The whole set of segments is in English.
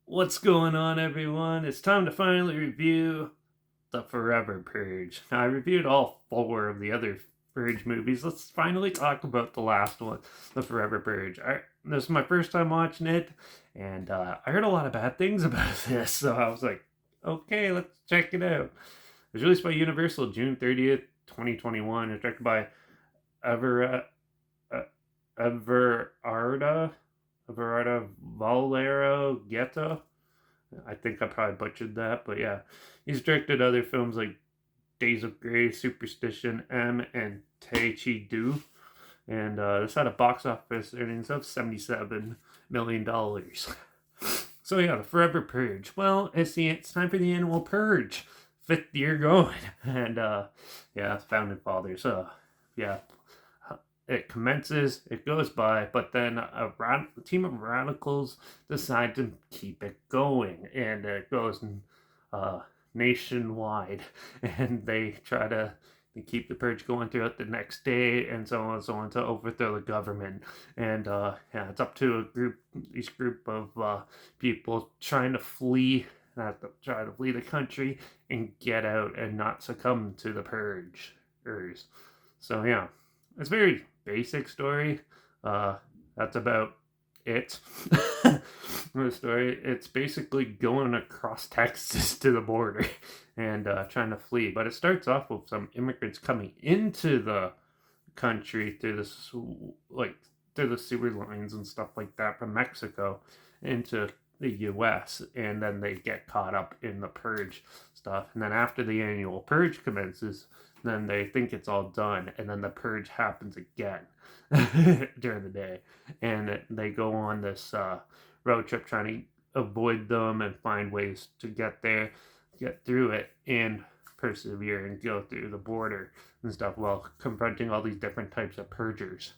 What's going on, everyone? It's time to finally review the Forever Purge. Now, I reviewed all four of the other Purge movies. Let's finally talk about the last one, the Forever Purge. This is my first time watching it, and I heard a lot of bad things about this, so I was like, okay, let's check it out. It was released by Universal June 30th, 2021. It's directed by Ever, uh, Everarda, Everarda Valero Guetta. I think I probably butchered that, but yeah. He's directed other films like Days of Grace, Superstition, M, and Tai Chi Do. And this had a box office earnings of $77 million. So yeah, the Forever Purge. Well, it's time for the annual purge. Fifth year going. And yeah, founding fathers. Yeah, it commences, it goes by, but then a team of radicals decide to keep it going, and it goes uh, nationwide, and they try to keep the purge going throughout the next day, and so on and so on, to overthrow the government. And yeah, it's up to this group of people trying to flee. Try to flee the country and get out and not succumb to the purge. So yeah, it's very basic story. That's about it. The story. It's basically going across Texas to the border and trying to flee. But it starts off with some immigrants coming into the country through this, like, through the sewer lines and stuff like that from Mexico into the U.S. And then they get caught up in the purge stuff. And then after the annual purge commences, then they think it's all done, and then the purge happens again during the day, and they go on this road trip trying to avoid them and find ways to get there, get through it, and persevere and go through the border and stuff while confronting all these different types of purgers.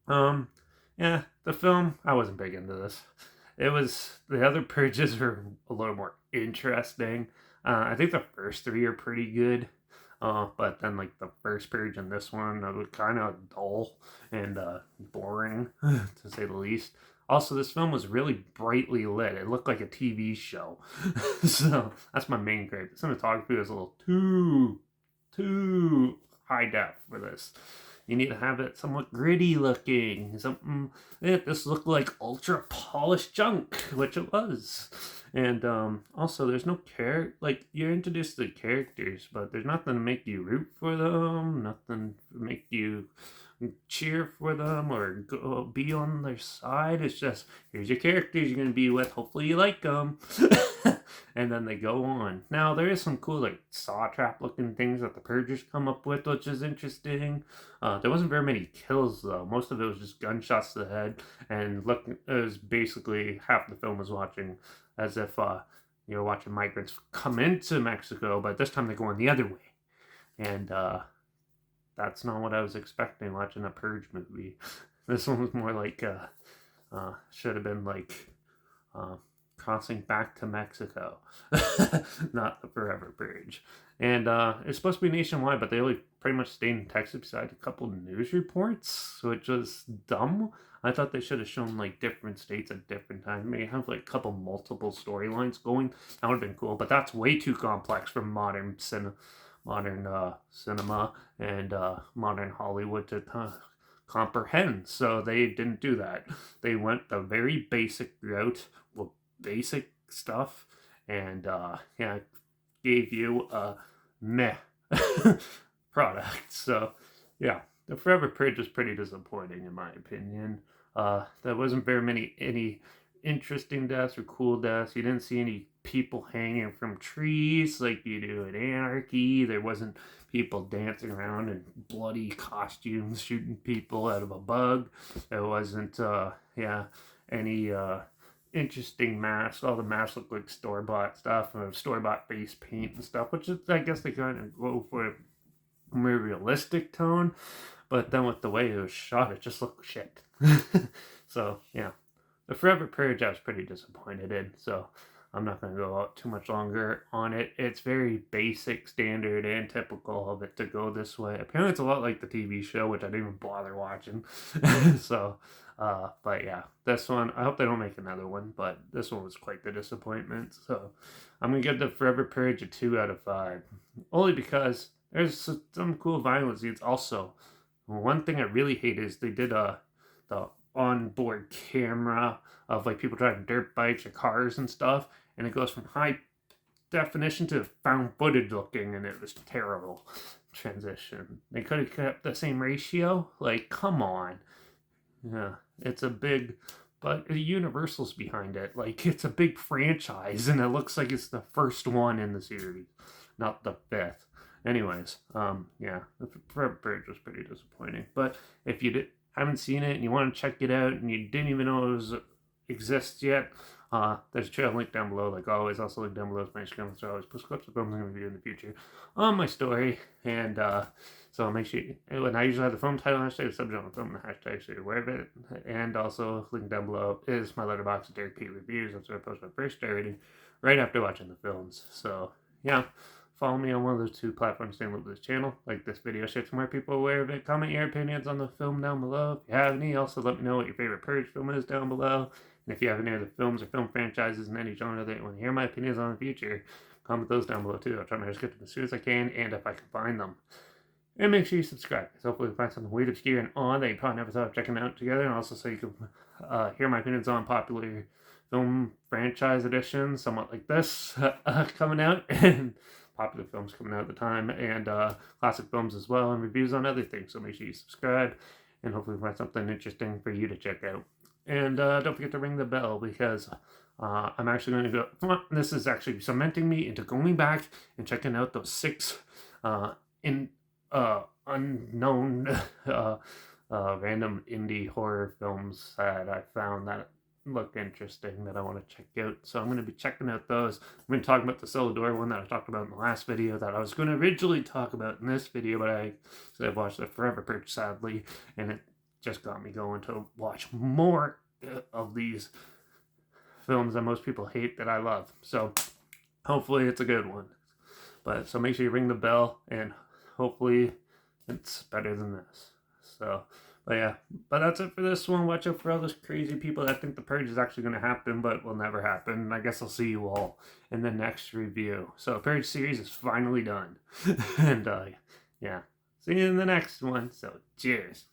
Um, yeah, the film, I wasn't big into this. It was, the other purges were a little more interesting. I think the first three are pretty good. But then, like, the first purge and this one, it was kind of dull and boring, to say the least. Also, this film was really brightly lit. It looked like a TV show. So that's my main gripe. The cinematography was a little too high def for this. You need to have it somewhat gritty looking. Something. This looked like ultra polished junk, which it was. And also, there's no like, you're introduced to the characters, but there's nothing to make you root for them, nothing to make you cheer for them or go be on their side. It's just, here's your characters you're going to be with. Hopefully you like them. And then they go on. Now, there is some cool, like, saw trap looking things that the Purgers come up with, which is interesting. There wasn't very many kills, though. Most of it was just gunshots to the head. And look, it was basically half the film was watching as if you're watching migrants come into Mexico, but this time they're going the other way. And that's not what I was expecting watching a Purge movie. This one was more like, should have been like crossing back to Mexico, not the Forever Purge. And it's supposed to be nationwide, but they only pretty much stayed in Texas beside a couple news reports, which was dumb. I thought they should have shown, like, different states at different times. Maybe have, like, a couple multiple storylines going. That would have been cool, but that's way too complex for modern cinema and modern Hollywood to comprehend. So they didn't do that. They went the very basic route with basic stuff, and yeah, gave you a meh product. So yeah, the Forever Purge was pretty disappointing in my opinion. There wasn't very any interesting deaths or cool deaths. You didn't see any people hanging from trees like you do in Anarchy. There wasn't people dancing around in bloody costumes shooting people out of a bug. There wasn't yeah, any interesting masks. All the masks look like store-bought stuff, store-bought face paint and stuff, which is, I guess they kind of go for a more realistic tone, but then with the way it was shot, it just looked shit. So yeah, the Forever Purge I was pretty disappointed in, so I'm not going to go out too much longer on it. It's very basic, standard, and typical of it to go this way. Apparently it's a lot like the TV show, which I didn't even bother watching. So But yeah, this one, I hope they don't make another one, but this one was quite the disappointment. So I'm going to give the Forever Purge a 2 out of 5. Only because there's some cool violence scenes. Also, one thing I really hate is they did the onboard camera of like people driving dirt bikes or cars and stuff, and it goes from high definition to found footage looking, and it was terrible transition. They could have kept the same ratio. Like, come on. Yeah, it's a big, but Universal's behind it. Like, it's a big franchise, and it looks like it's the first one in the series, not the fifth. Anyways, yeah, the Bridge was pretty disappointing. But if you haven't seen it and you want to check it out and you didn't even know it was exists yet, there's a trail link down below, like always. Also, link down below is my Instagram, so I always post clips of films I'm going to review in the future on my story. And so make sure, and I usually have the film title hashtag, the subject on the film, and the hashtag, so you're aware of it. And also, link down below is my Letterbox, Derek Pete Reviews. That's where I post my first star rating right after watching the films. So, yeah. Follow me on one of those two platforms, stay with this channel. Like this video, share some more people aware of it. Comment your opinions on the film down below if you have any. Also, let me know what your favorite Purge film is down below. And if you have any other films or film franchises in any genre that you want to hear my opinions on in the future, comment those down below too. I'll try to get to them as soon as I can and if I can find them. And make sure you subscribe, because hopefully you'll find something weird, obscure, and on that you probably never thought of checking out together. And also so you can hear my opinions on popular film franchise editions, somewhat like this, coming out. And popular films coming out at the time, and classic films as well, and reviews on other things. So make sure you subscribe, and hopefully find something interesting for you to check out. And don't forget to ring the bell, because I'm actually going to go. This is actually cementing me into going back and checking out those 6 unknown random indie horror films that I found that look interesting that I want to check out. So I'm going to be checking out those. I'm going to talk about the Cellador one that I talked about in the last video that I was going to originally talk about in this video, but I watched the Forever Purge, sadly, and it just got me going to watch more of these films that most people hate that I love. So hopefully it's a good one. But so make sure you ring the bell, and hopefully it's better than this. So, but yeah, but that's it for this one. Watch out for all those crazy people that think the Purge is actually going to happen, but will never happen. And I guess I'll see you all in the next review. So Purge series is finally done. And yeah, see you in the next one. So cheers.